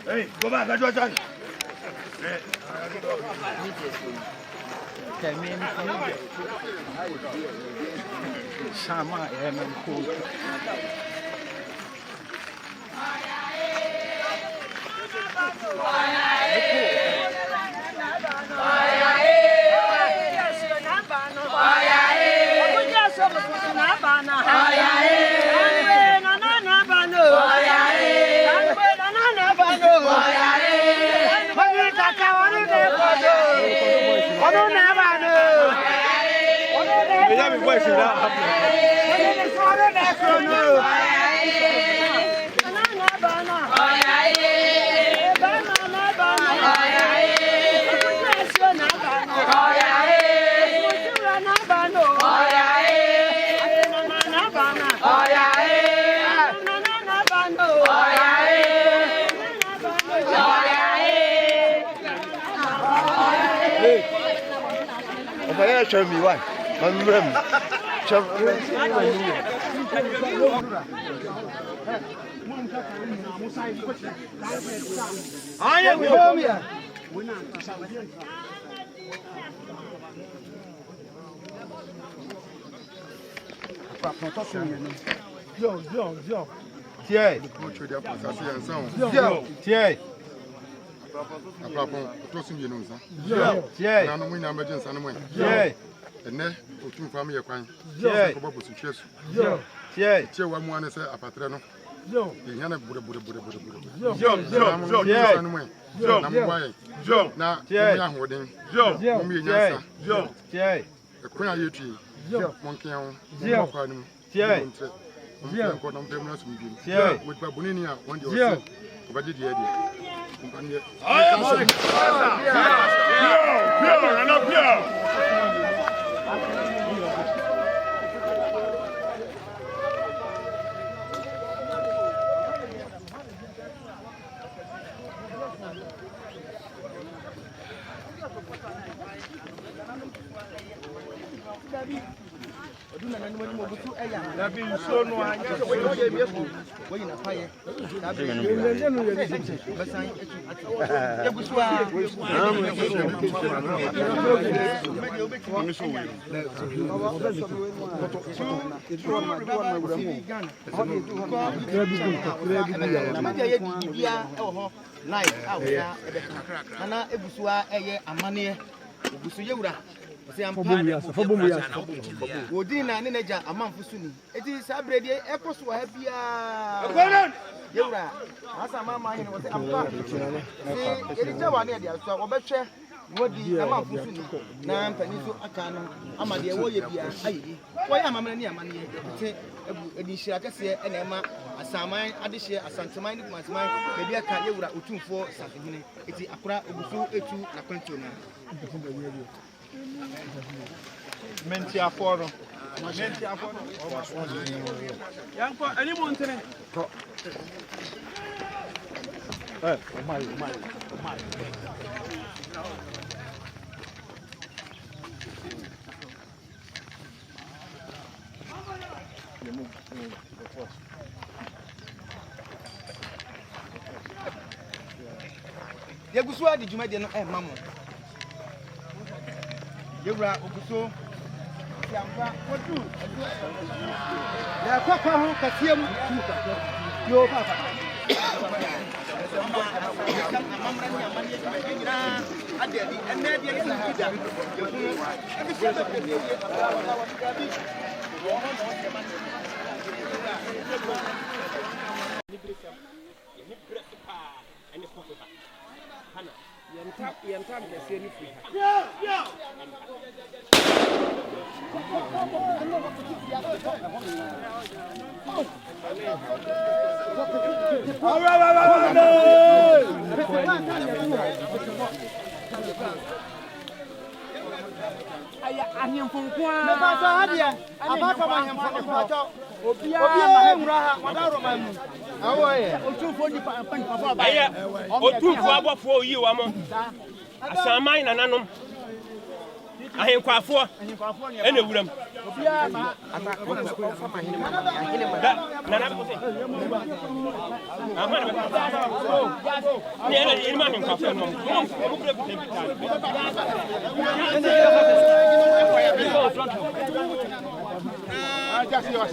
Hey, go back, I just Sama show me one. Yo. Yana bure. Yo. Na ya hoden. Yo. Mu nyansa. Yo. Tie. Ekuna yetu. Yo. Monkian. Yo. Monkwanu. Tie. Monkian ko na mpemu na sumbi. Tie. Mo gba bonini a won de o Yo. so. Obaje die die. Mpanye. Odina ne neja amanfo suni eti sabredi ekoso ha bia yewra asa mama hene wote ampa se erija wane dia so obetwe wodi amanfo suni na mpani so aka no amade wo ye bia ayi wo ya amamana ni amane ye te ebu edi hira kese ene ema asaman adehye asanteman ni kumaseman bebi aka yewra otumfo safehene eti akora obuso etu na kwanto na Menti aforo. Yanko ani mo ntene. Ko. Omai. Yegusu adi jumade no mamo. Yewra oguso yamba odu ya kwakwa ho kasiem yo papa mamra ni amani nyina adedi enedi ni sida ebi se be be Yantam ke se ni fi. Aya ahemfonkwa Me ba so hadia abaka ba ahemfonkwa to obi nwura ha wadaro mamu awo ye otufo ni pa ba aya otufo abofo yi wa mo asaman nananom ahenkwafo ene wuram obi ma ata ko ma hine ma nana ko se ahana ni ene ni ma ahenkwafo no mo bure bu tempitan Just you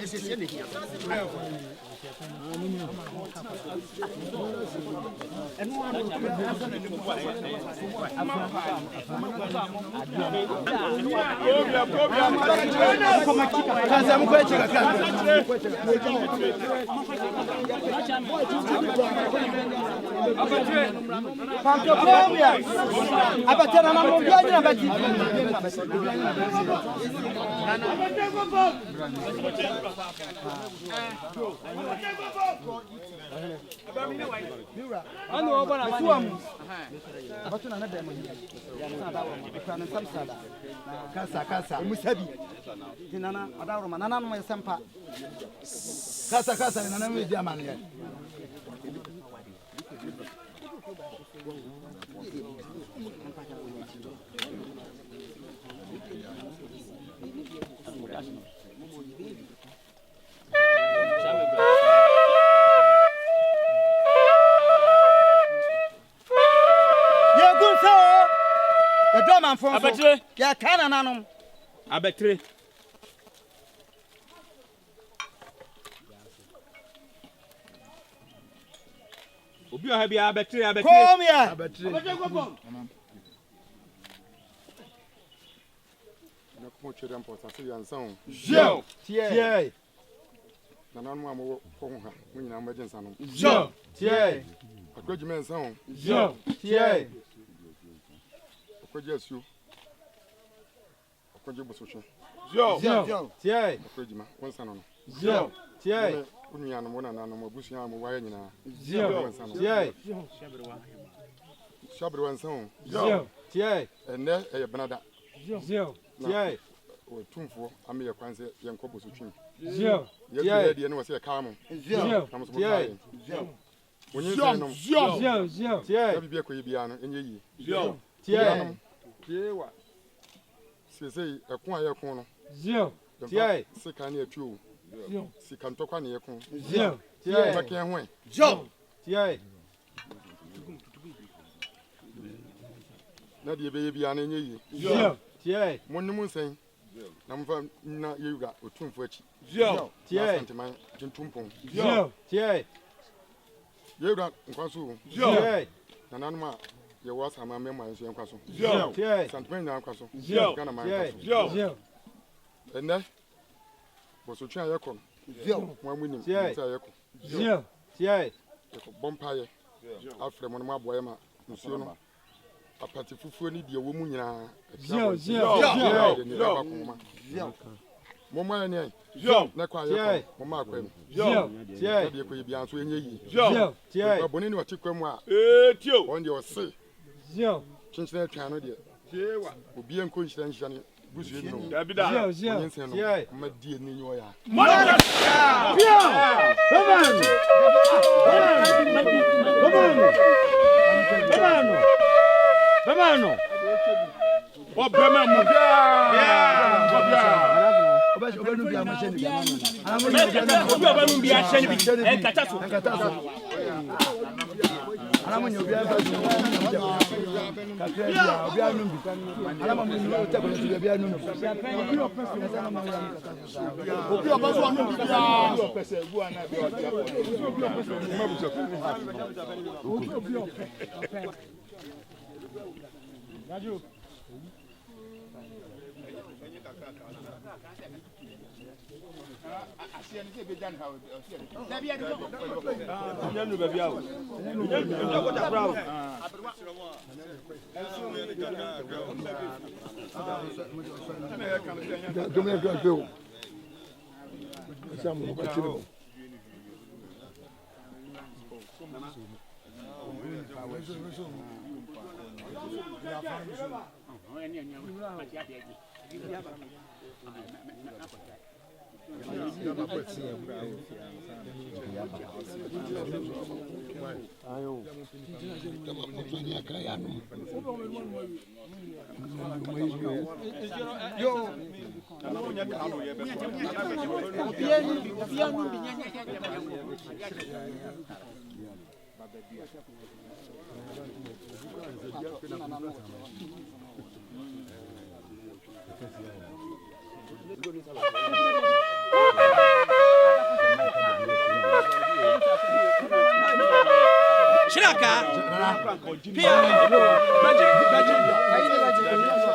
said Kasa musabi tinana adawro manana no sempa kasa nana me dia man ye Abetre ya kana nanom abetre obi oha bia abetre come here abetre na ko chere mpo sa se yansan yo tie na nanu am ko ho ha mo nyina mo agensa no yo tie akwaji mensan yo tie akwaji asu akwaji bososho yo tie akwaji ma wonsa no yo tie unuya no mo na nanu mo busu ya mo waye nyina tie shabre wansan yo tie enne e benada yo tie o tumfo am ye kwanse ye nko bosotwin yo ye tie de ne wo se ka mo yo na mo so tie wonyi se no yo ya bibia ko yibia no enye yi yo tie tiewa sesei ekon aye kon no yo tie sika na atuo yo sika ntokwa na ye kon yo tie ba ken ho tie na de be yibia no enye yi yo tie monnim nsen na mfa na yewura otumfo achi yo tie Asante man tintumpon yo tie yewura nkwaso tie na nanuma ye wasa ma mema nso nkwaso yo tie Asante man na nkwaso Yo. kana man Tie. nkwaso yo enne bosotwa ye kon yo mo amunim Tie. nsa ye kon yo tie bompa ye afre mo no maboye ma nsuo no apati fufuo ni de wo mu nyina yo mo ma ne yo na kwa Tie. ye mo ma kwa mu yo tie de ko yibia nso enye yi yo tie aboni ni watikwa mu a tio on de ose yo chinchina atwa no de tiewa obi enko nhyira nhyira ne busu yi no dabida onye yo nsen no Tie. ma die ni nyo ya Bemano o bemamo obanu bia ma cheni bia obi obanu bia cheni bi enkata so alamu nyo bia ba kakra bia obi anu bi alamu nyo te ko bia anu obi obaso anu bia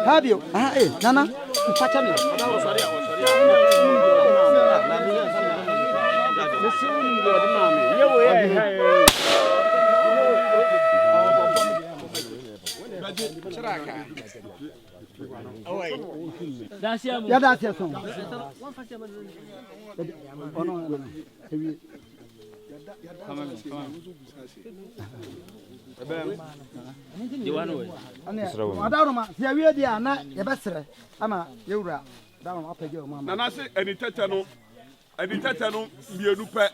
Habio, Nana, Pachami. That's your song. Oh, no. Come on. Madama, we are there, not your best. Ama, you're down up again, Mamma. And I say, any tetano, be a dupe,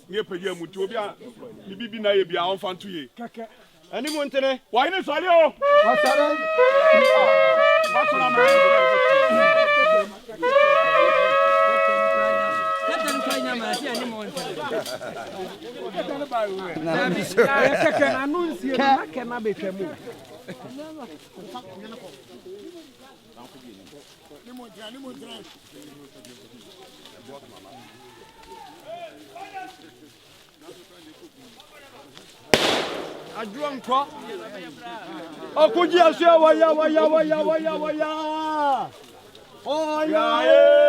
near Peggy Mutobia, maybe be naive, be our fan to ye. Anyone today? Why not, Sadio? I drunk crop. Oh, could you say, why? Oh, yeah.